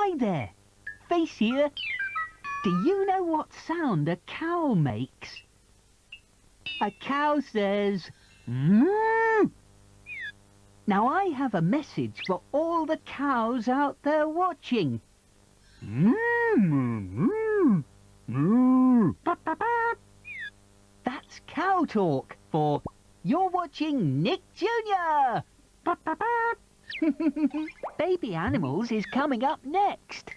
Hi there. Face here. Do you know what sound a cow makes? A cow says, "Moo." Now I have a message for all the cows out there watching. That's cow talk for "You're watching Nick Jr." Baby Animals is coming up next.